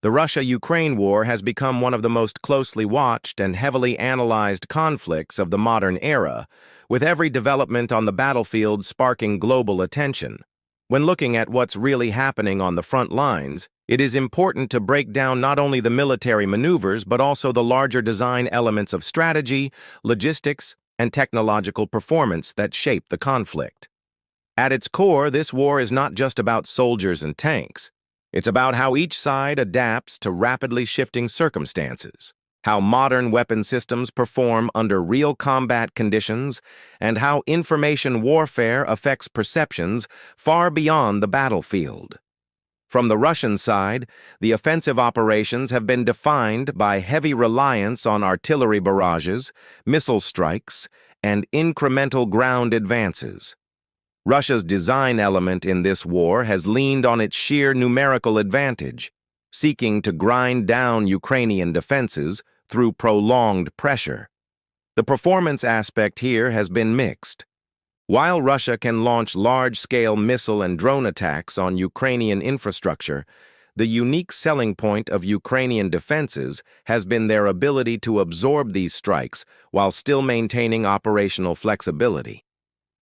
The Russia-Ukraine war has become one of the most closely watched and heavily analyzed conflicts of the modern era, with every development on the battlefield sparking global attention. When looking at what's really happening on the front lines, it is important to break down not only the military maneuvers but also the larger design elements of strategy, logistics, and technological performance that shape the conflict. At its core, this war is not just about soldiers and tanks. It's about how each side adapts to rapidly shifting circumstances, how modern weapon systems perform under real combat conditions, and how information warfare affects perceptions far beyond the battlefield. From the Russian side, the offensive operations have been defined by heavy reliance on artillery barrages, missile strikes, and incremental ground advances. Russia's design element in this war has leaned on its sheer numerical advantage, seeking to grind down Ukrainian defenses through prolonged pressure. The performance aspect here has been mixed. While Russia can launch large-scale missile and drone attacks on Ukrainian infrastructure, the unique selling point of Ukrainian defenses has been their ability to absorb these strikes while still maintaining operational flexibility.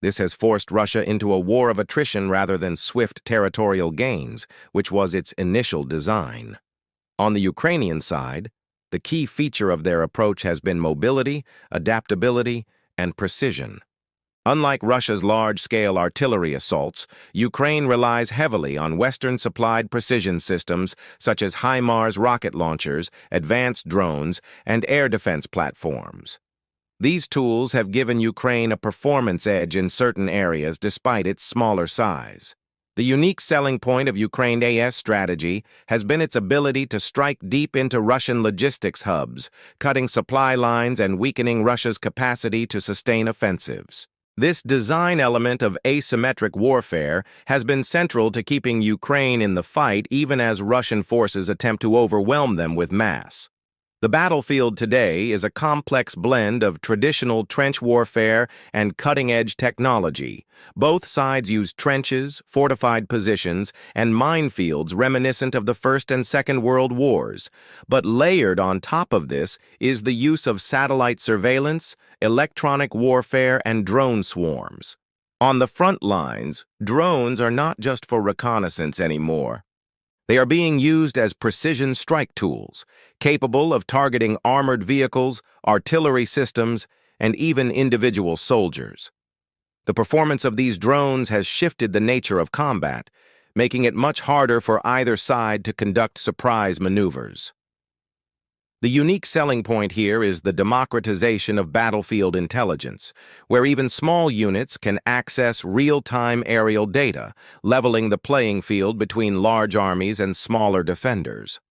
This has forced Russia into a war of attrition rather than swift territorial gains, which was its initial design. On the Ukrainian side, the key feature of their approach has been mobility, adaptability, and precision. Unlike Russia's large-scale artillery assaults, Ukraine relies heavily on Western-supplied precision systems such as HIMARS rocket launchers, advanced drones, and air defense platforms. These tools have given Ukraine a performance edge in certain areas despite its smaller size. The unique selling point of Ukraine's strategy has been its ability to strike deep into Russian logistics hubs, cutting supply lines and weakening Russia's capacity to sustain offensives. This design element of asymmetric warfare has been central to keeping Ukraine in the fight even as Russian forces attempt to overwhelm them with mass. The battlefield today is a complex blend of traditional trench warfare and cutting-edge technology. Both sides use trenches, fortified positions, and minefields reminiscent of the First and Second World Wars. But layered on top of this is the use of satellite surveillance, electronic warfare, and drone swarms. On the front lines, drones are not just for reconnaissance anymore. They are being used as precision strike tools, capable of targeting armored vehicles, artillery systems, and even individual soldiers. The performance of these drones has shifted the nature of combat, making it much harder for either side to conduct surprise maneuvers. The unique selling point here is the democratization of battlefield intelligence, where even small units can access real-time aerial data, leveling the playing field between large armies and smaller defenders.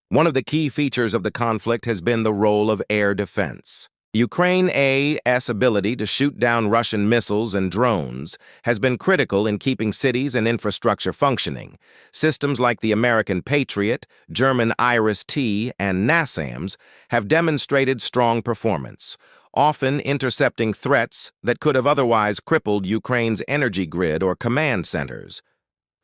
One of the key features of the conflict has been the role of air defense. Ukraine's ability to shoot down Russian missiles and drones has been critical in keeping cities and infrastructure functioning. Systems like the American Patriot, German Iris-T, and NASAMS have demonstrated strong performance, often intercepting threats that could have otherwise crippled Ukraine's energy grid or command centers.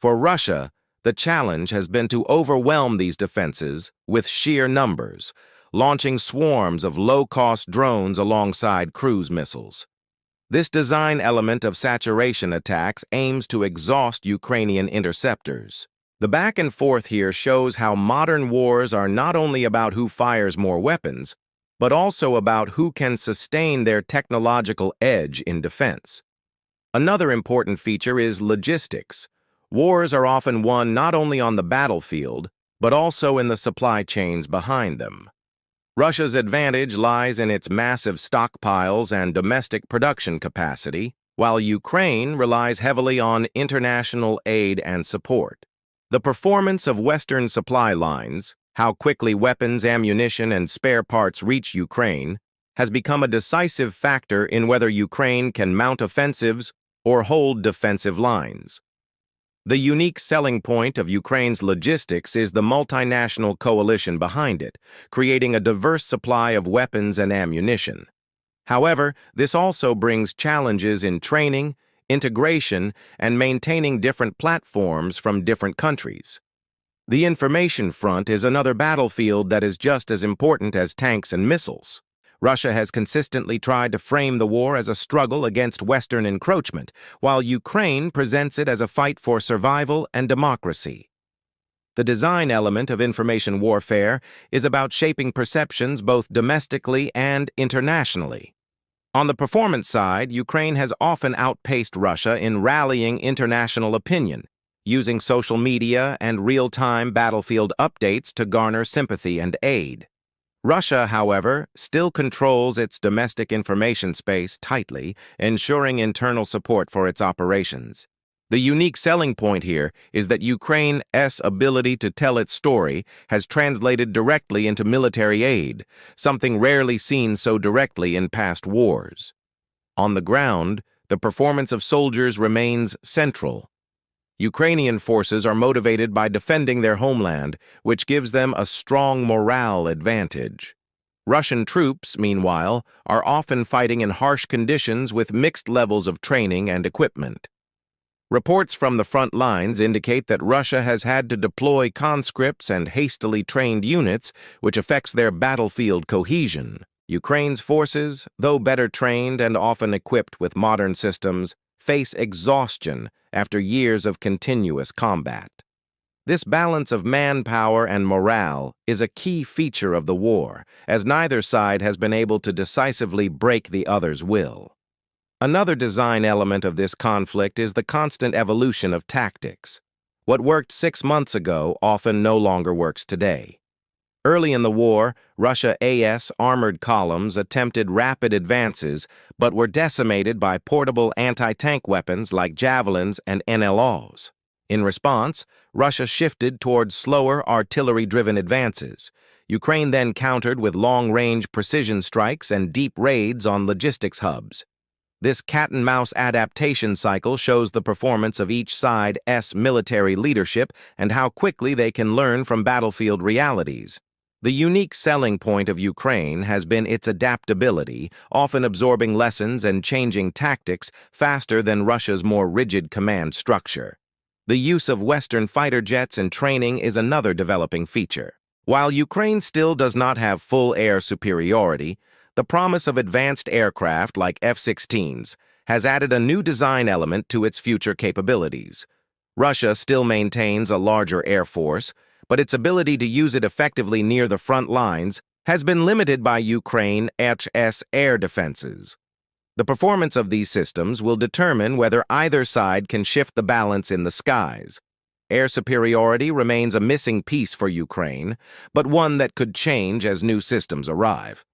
For Russia, the challenge has been to overwhelm these defenses with sheer numbers, launching swarms of low-cost drones alongside cruise missiles. This design element of saturation attacks aims to exhaust Ukrainian interceptors. The back and forth here shows how modern wars are not only about who fires more weapons, but also about who can sustain their technological edge in defense. Another important feature is logistics. Wars are often won not only on the battlefield, but also in the supply chains behind them. Russia's advantage lies in its massive stockpiles and domestic production capacity, while Ukraine relies heavily on international aid and support. The performance of Western supply lines, how quickly weapons, ammunition, and spare parts reach Ukraine, has become a decisive factor in whether Ukraine can mount offensives or hold defensive lines. The unique selling point of Ukraine's logistics is the multinational coalition behind it, creating a diverse supply of weapons and ammunition. However, this also brings challenges in training, integration, and maintaining different platforms from different countries. The information front is another battlefield that is just as important as tanks and missiles. Russia has consistently tried to frame the war as a struggle against Western encroachment, while Ukraine presents it as a fight for survival and democracy. The design element of information warfare is about shaping perceptions both domestically and internationally. On the performance side, Ukraine has often outpaced Russia in rallying international opinion, using social media and real-time battlefield updates to garner sympathy and aid. Russia, however, still controls its domestic information space tightly, ensuring internal support for its operations. The unique selling point here is that Ukraine's ability to tell its story has translated directly into military aid, something rarely seen so directly in past wars. On the ground, the performance of soldiers remains central. Ukrainian forces are motivated by defending their homeland, which gives them a strong morale advantage. Russian troops, meanwhile, are often fighting in harsh conditions with mixed levels of training and equipment. Reports from the front lines indicate that Russia has had to deploy conscripts and hastily trained units, which affects their battlefield cohesion. Ukraine's forces, though better trained and often equipped with modern systems, face exhaustion after years of continuous combat. This balance of manpower and morale is a key feature of the war, as neither side has been able to decisively break the other's will. Another design element of this conflict is the constant evolution of tactics. What worked 6 months ago often no longer works today. Early in the war, Russia's armored columns attempted rapid advances but were decimated by portable anti-tank weapons like javelins and NLAWs. In response, Russia shifted towards slower artillery-driven advances. Ukraine then countered with long-range precision strikes and deep raids on logistics hubs. This cat-and-mouse adaptation cycle shows the performance of each side's military leadership and how quickly they can learn from battlefield realities. The unique selling point of Ukraine has been its adaptability, often absorbing lessons and changing tactics faster than Russia's more rigid command structure. The use of Western fighter jets in training is another developing feature. While Ukraine still does not have full air superiority, the promise of advanced aircraft like F-16s has added a new design element to its future capabilities. Russia still maintains a larger air force, but its ability to use it effectively near the front lines has been limited by Ukraine's air defenses. The performance of these systems will determine whether either side can shift the balance in the skies. Air superiority remains a missing piece for Ukraine, but one that could change as new systems arrive.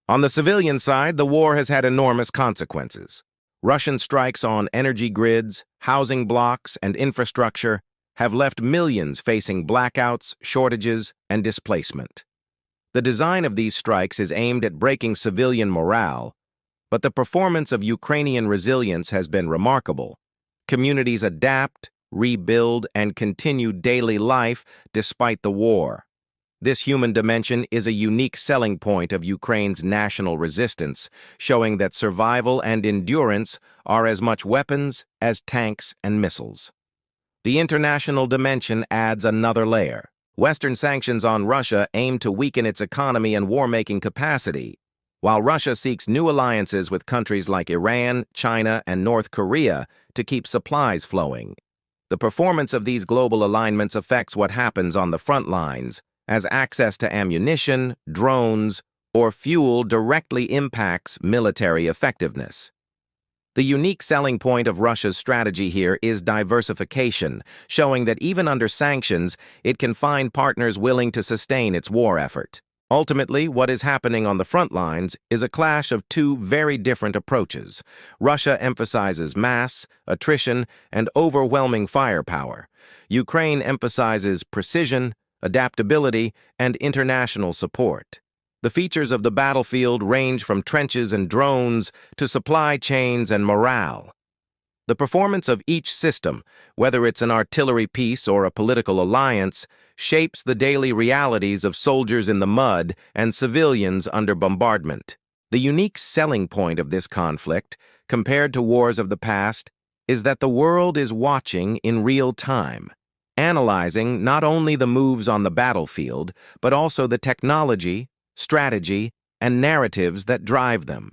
On the civilian side, the war has had enormous consequences. Russian strikes on energy grids, housing blocks, and infrastructure have left millions facing blackouts, shortages, and displacement. The design of these strikes is aimed at breaking civilian morale, but the performance of Ukrainian resilience has been remarkable. Communities adapt, rebuild, and continue daily life despite the war. This human dimension is a unique selling point of Ukraine's national resistance, showing that survival and endurance are as much weapons as tanks and missiles. The international dimension adds another layer. Western sanctions on Russia aim to weaken its economy and war-making capacity, while Russia seeks new alliances with countries like Iran, China, and North Korea to keep supplies flowing. The performance of these global alignments affects what happens on the front lines, as access to ammunition, drones, or fuel directly impacts military effectiveness. The unique selling point of Russia's strategy here is diversification, showing that even under sanctions, it can find partners willing to sustain its war effort. Ultimately, what is happening on the front lines is a clash of two very different approaches. Russia emphasizes mass, attrition, and overwhelming firepower. Ukraine emphasizes precision, adaptability, and international support. The features of the battlefield range from trenches and drones to supply chains and morale. The performance of each system, whether it's an artillery piece or a political alliance, shapes the daily realities of soldiers in the mud and civilians under bombardment. The unique selling point of this conflict, compared to wars of the past, is that the world is watching in real time. analyzing not only the moves on the battlefield, but also the technology, strategy, and narratives that drive them.